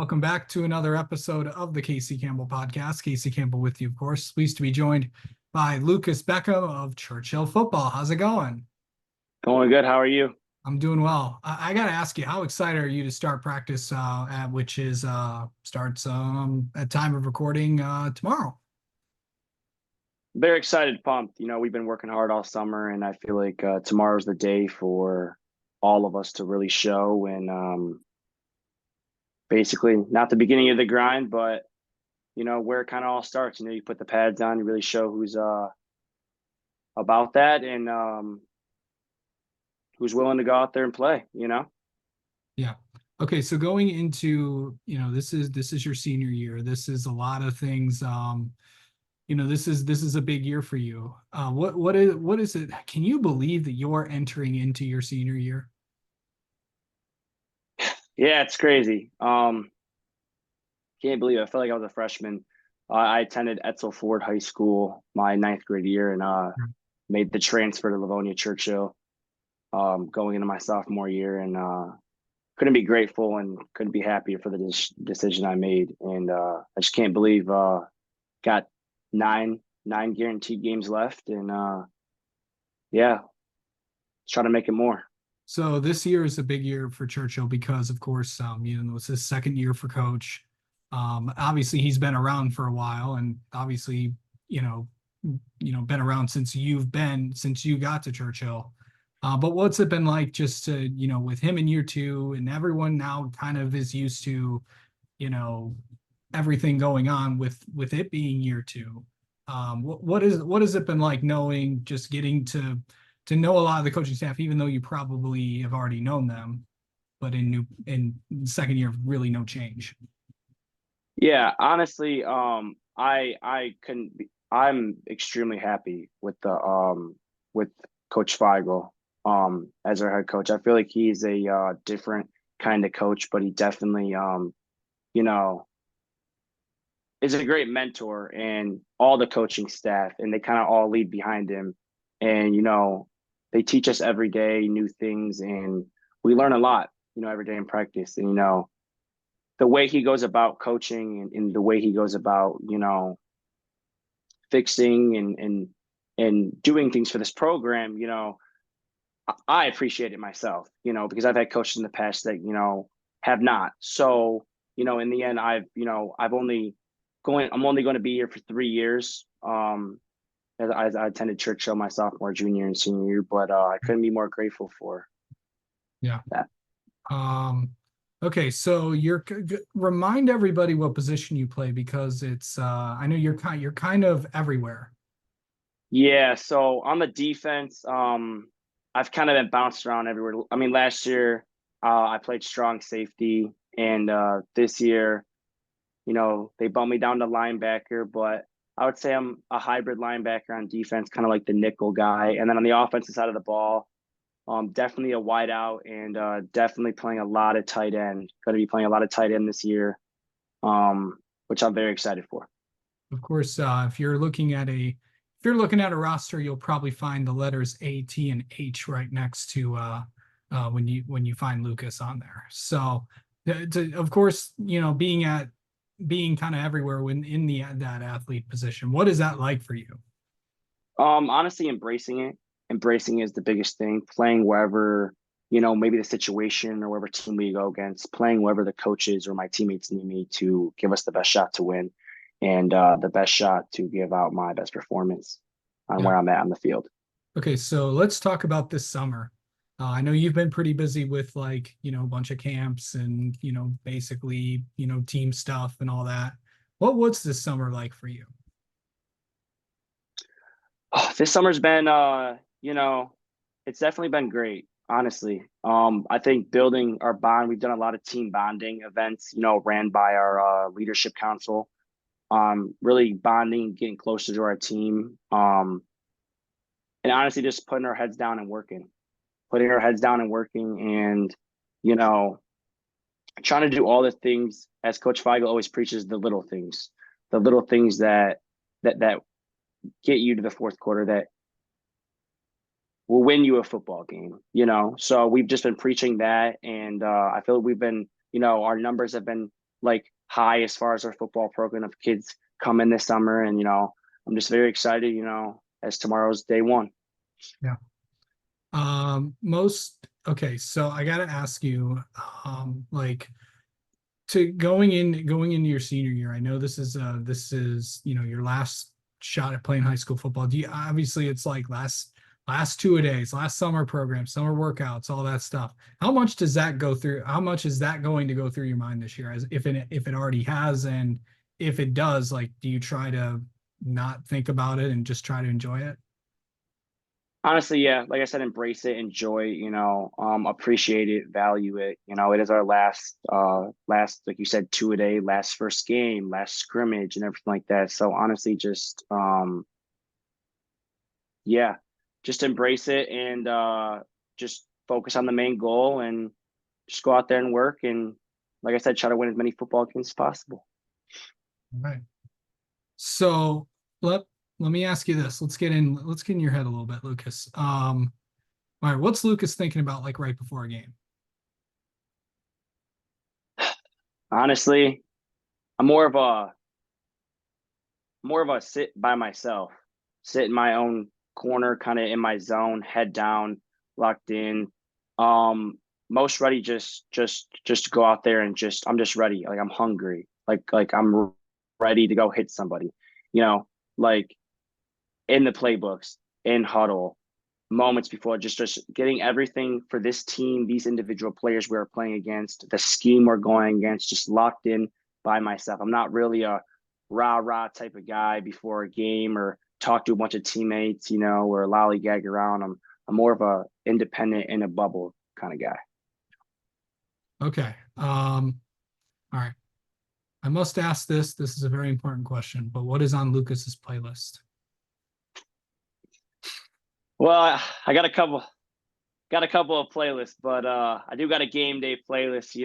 Welcome back to another episode of the Casey Campbell podcast. Casey Campbell with you, of course. Pleased to be joined by Lucas Beckham of Churchill Football. How's it going? Going good. How are you? I'm doing well. I got to ask you, how excited are you to start practice which is starts at time of recording tomorrow? Very excited, pumped. We've been working hard all summer, and I feel like tomorrow's the day for all of us to really show. And basically, not the beginning of the grind, but where it kind of all starts. You put the pads on, you really show who's about that and who's willing to go out there and play. Yeah. Okay, so going into, this is your senior year. This is a lot of things. This is a big year for you. What is it? Can you believe that you're entering into your senior year? Yeah, it's crazy. Can't believe it. I felt like I was a freshman. I attended Etzel Ford High School my ninth grade year and made the transfer to Livonia Churchill going into my sophomore year, and couldn't be grateful and couldn't be happier for the decision I made. And I just can't believe got nine guaranteed games left, and yeah, let's try to make it more. So this year is a big year for Churchill because, of course, it's his second year for coach. Obviously, he's been around for a while, and obviously, been around since you got to Churchill. But what's it been like just to, with him in year two, and everyone now kind of is used to, you know, everything going on with it being year two. What has it been like knowing, just getting to know a lot of the coaching staff, even though you probably have already known them, but in second year, really no change. Yeah, honestly, I couldn't be, I'm extremely happy with Coach Feigl as our head coach. I feel like he's a different kind of coach, but he definitely you know is a great mentor, and all the coaching staff, and they kind of all lead behind him. And they teach us every day new things, and we learn a lot, every day in practice. And the way he goes about coaching, and the way he goes about fixing and doing things for this program, I appreciate it myself, because I've had coaches in the past that have not. So in the end, I'm only going to be here for 3 years. As I attended Churchill my sophomore, junior, and senior year, but I couldn't be more grateful for Yeah. that. Okay, so remind everybody what position you play, because it's I know you're kind of everywhere. Yeah, so on the defense, I've kind of been bounced around everywhere. I mean, last year I played strong safety, and this year, they bumped me down to linebacker, but I would say I'm a hybrid linebacker on defense, kind of like the nickel guy. And then on the offensive side of the ball, definitely a wideout, and definitely playing a lot of tight end. Going to be playing a lot of tight end this year, which I'm very excited for. Of course, if you're looking at a roster, you'll probably find the letters A, T, and H right next to when you find Lucas on there. So, of course, being kind of everywhere when in that athlete position. What is that like for you? Honestly, embracing it. Embracing is the biggest thing. Playing wherever, maybe the situation or wherever team we go against, playing wherever the coaches or my teammates need me to give us the best shot to win, and the best shot to give out my best performance on Yeah. where I'm at on the field. Okay, so let's talk about this summer. I know you've been pretty busy with, like, a bunch of camps and, basically, team stuff and all that. What's this summer like for you? Oh, this summer's been, it's definitely been great, honestly. I think building our bond, we've done a lot of team bonding events, ran by our leadership council. Really bonding, getting closer to our team. And honestly, just putting our heads down and working, and you know, trying to do all the things as Coach Feigl always preaches, the little things that get you to the fourth quarter, that will win you a football game. So we've just been preaching that, and I feel like we've been, our numbers have been like high as far as our football program of kids come in this summer. And, I'm just very excited, as tomorrow's day one. Yeah. Okay, so I gotta ask you, like to going into your senior year, I know this is your last shot at playing high school football. Do you obviously it's like last two a days, last summer program, summer workouts, all that stuff. How much does that go through? How much is that going to go through your mind this year, as if it already has, and if it does, like, do you try to not think about it and just try to enjoy it? Honestly, yeah, like I said, embrace it, enjoy, appreciate it, value it. It is our last, like you said, two a day, last first game, last scrimmage and everything like that. So honestly, just yeah, just embrace it and just focus on the main goal and just go out there and work and like I said, try to win as many football games as possible. All right. So let let me ask you this. Let's get in your head a little bit, Lucas. All right, what's Lucas thinking about like right before a game? Honestly, I'm more of a sit by myself, sit in my own corner, kind of in my zone, head down, locked in. Um, Most ready just to go out there and just I'm just ready. Like I'm hungry. Like I'm ready to go hit somebody. You know, like in the playbooks, in huddle, moments before, just getting everything for this team, these individual players we're playing against, the scheme we're going against, just locked in by myself. I'm not really a rah-rah type of guy before a game or talk to a bunch of teammates, or lollygag around. I'm more of a independent in a bubble kind of guy. Okay. All right. I must ask this. This is a very important question, but what is on Lucas's playlist? Well, I got a couple of playlists, but I do got a game day playlist,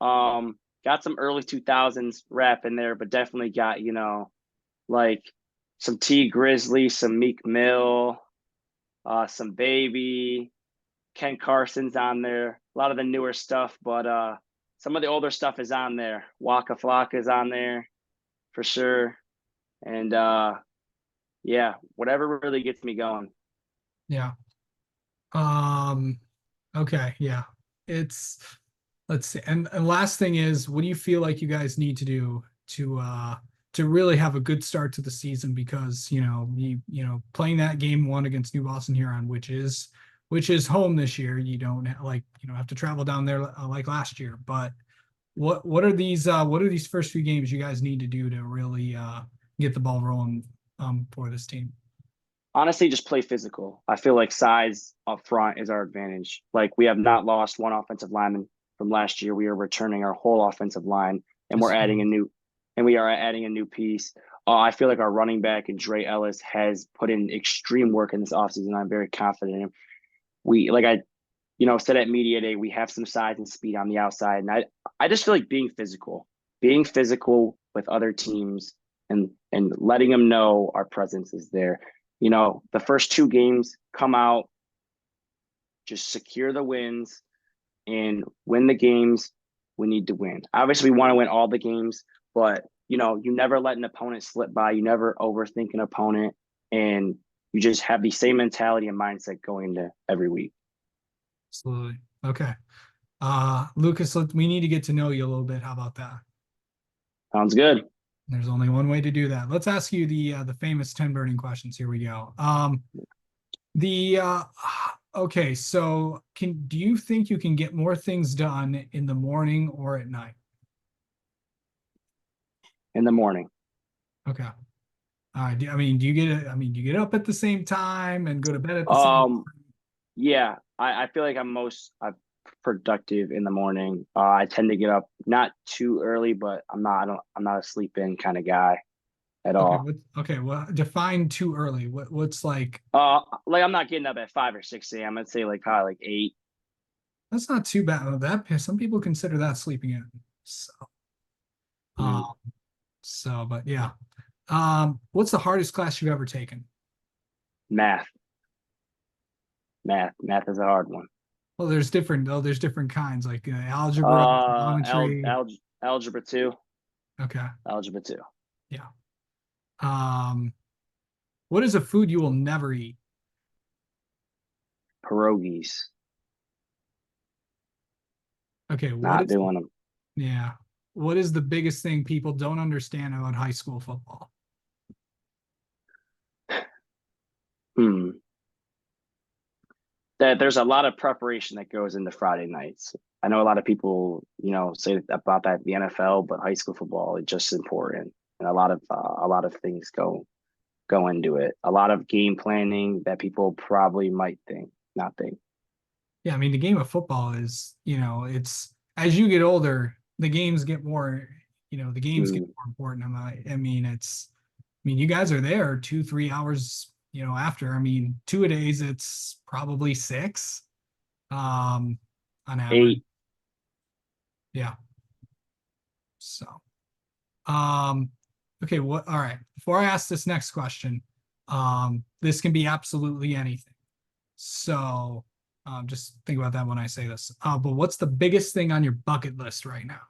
got some early 2000s rap in there, but definitely got, like some T Grizzly, some Meek Mill, some Baby, Ken Carson's on there. A lot of the newer stuff, but some of the older stuff is on there. Waka Flocka is on there for sure. And yeah, whatever really gets me going. Yeah. Um, okay, yeah. It's let's see. And last thing is, what do you feel like you guys need to do to really have a good start to the season? Because playing that game one against New Boston Huron, which is home this year, you don't have to travel down there like last year. But what are these first few games you guys need to do to really get the ball rolling for this team? Honestly, just play physical. I feel like size up front is our advantage. Like we have not lost one offensive lineman from last year. We are returning our whole offensive line, and Just we are adding a new piece. I feel like our running back and Dre Ellis has put in extreme work in this offseason. I'm very confident in him. We like I said at media day, we have some size and speed on the outside, and I just feel like being physical with other teams and letting them know our presence is there. The first two games come out, just secure the wins and win the games we need to win. Obviously, we want to win all the games, but you never let an opponent slip by. You never overthink an opponent, and you just have the same mentality and mindset going into every week. Absolutely. Okay. Lucas, we need to get to know you a little bit. How about that? Sounds good. There's only one way to do that. Let's ask you the famous 10 burning questions. Here we go. The okay, so do you think you can get more things done in the morning or at night? In the morning. Okay. Do you get up at the same time and go to bed at the same Um, yeah, I feel like I'm productive in the morning. I tend to get up not too early, but I'm not a sleep in kind of guy at Okay, all. well, define too early. What's like Like I'm not getting up at 5 or 6 a.m. I'd say like probably like 8. that's not too bad. That some people consider that sleeping in. So, um, Mm, but yeah. What's the hardest class you've ever taken? math, math is a hard one. Well, there's different kinds like algebra, Al geometry. Algebra 2. Okay. Algebra 2. Yeah. What is a food you will never eat? Pierogies. Okay. Not doing them. Yeah. What is the biggest thing people don't understand about high school football? Hmm. That there's a lot of preparation that goes into Friday nights. I know a lot of people, say about that in the NFL, but high school football is just important, and a lot of things go into it. A lot of game planning that people probably might not think. Yeah, I mean, the game of football is, it's as you get older, the games get Mm, more important. You guys are there 2, 3 hours, after. I mean, two a days, it's probably six, um, on average. 8. Yeah. So, um, okay, all right. Before I ask this next question, this can be absolutely anything. So, just think about that when I say this. But what's the biggest thing on your bucket list right now?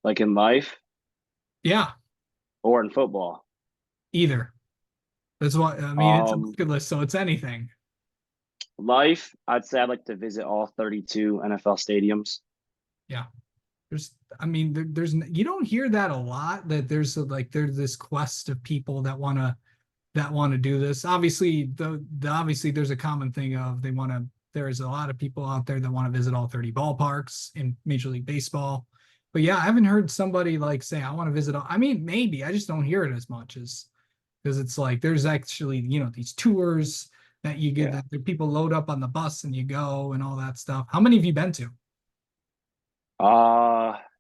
Like in life Yeah, or in football. either. That's what I mean. It's a Um, bucket list, so it's anything. Life, I'd say I'd like to visit all 32 NFL stadiums. Yeah. There's you don't hear that a lot that there's this quest of people that want to do this. Obviously, obviously there's a common thing of there's a lot of people out there that want to visit all 30 ballparks in Major League Baseball. But yeah, I haven't heard somebody like say I want to visit all. I mean, maybe I just don't hear it as much as because it's like there's actually, these tours that you get Yeah. that people load up on the bus and you go and all that stuff. How many have you been to?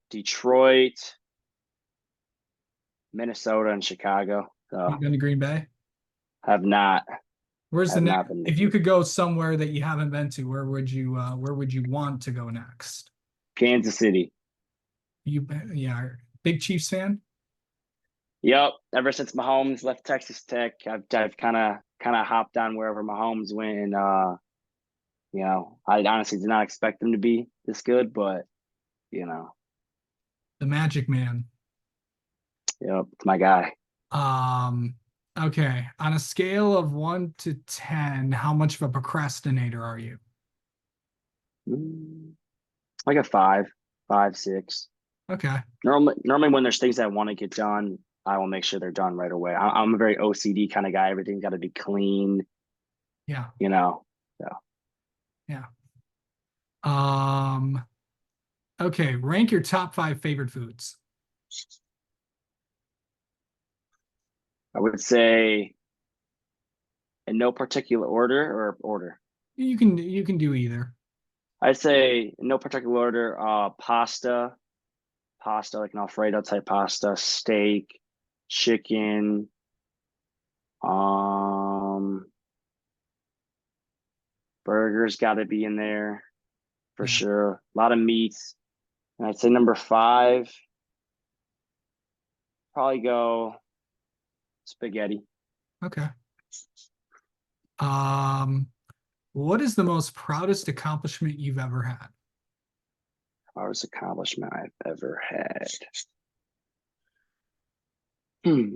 Detroit, Minnesota, and Chicago. You've So been to Green Bay? have not Where's the have next? not been to If you could go somewhere that you haven't been to, where would you want to go next? Kansas City. Yeah, big Chiefs fan? Yep. Ever since Mahomes left Texas Tech, I've kind of hopped on wherever Mahomes went, and I honestly did not expect him to be this good, but you know, The Magic Man. yep, it's my guy. Um, okay. On a scale of 1 to 10, how much of a procrastinator are you? Mm, like a 5, 5, 6. Okay. Normally when there's things I want to get done, I will make sure they're done right away. I'm a very OCD kind of guy. Everything's got to be clean, Yeah. you know. So Yeah. Um, okay. Rank your top five favorite foods. I would say in no particular order or order. You can do either. I'd say in no particular order, pasta like an Alfredo type pasta, steak, chicken, um, burgers got to be in there for Yeah. sure. A lot of meats. And I'd say number 5, probably go spaghetti. Okay. Um, what is the most proudest accomplishment you've ever had? Hardest accomplishment I've ever had. Hmm.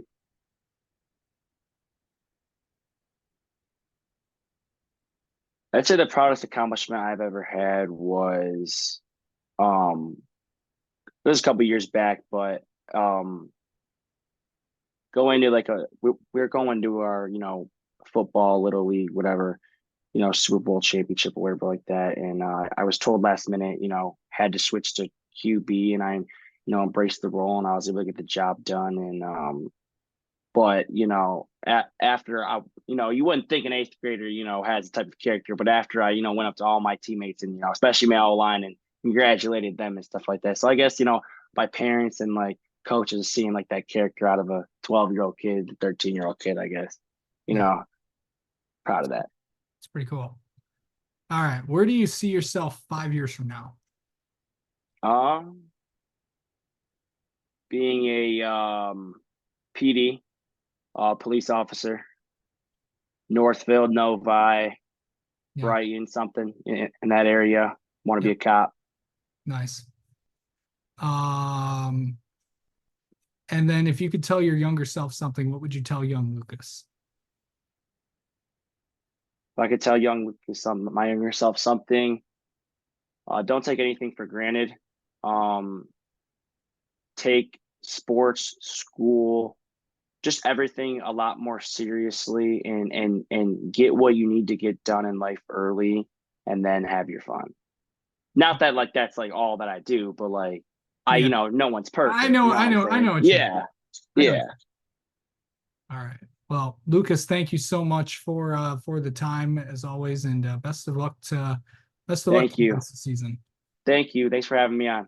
I'd say the proudest accomplishment I've ever had was um this was a couple years back, but um going to like we're going to our football little league whatever Super Bowl championship or whatever like that, and I was told last minute had to switch to QB, and I embraced the role, and I was able to get the job done, and but after I you wouldn't think an eighth grader has the type of character, but after I went up to all my teammates and especially my O line and congratulated them and stuff like that. So I guess my parents and like coaches seeing like that character out of a 12-year-old kid, 13-year-old kid, I guess you Yeah, know proud of that. it's pretty cool. All right. Where do you see yourself 5 years from now? Um, being a PD, police officer, Northfield, Novi, Yeah, Brighton, something in that area. Want to be yep, a cop. nice. And then if you could tell your younger self something, what would you tell young Lucas? If I could tell my younger self something, don't take anything for granted. Um, take sports, school, just everything a lot more seriously, and get what you need to get done in life early, and then have your fun. Not that like that's like all that I do, but like Yeah, no one's I perfect. know, You know what I I'm know, I know saying? what you mean. Yeah, I know. yeah. All right. Well, Lucas, thank you so much for the time as always, and best of luck to Thank you the you. rest of the season. Thank you. Thanks for having me on.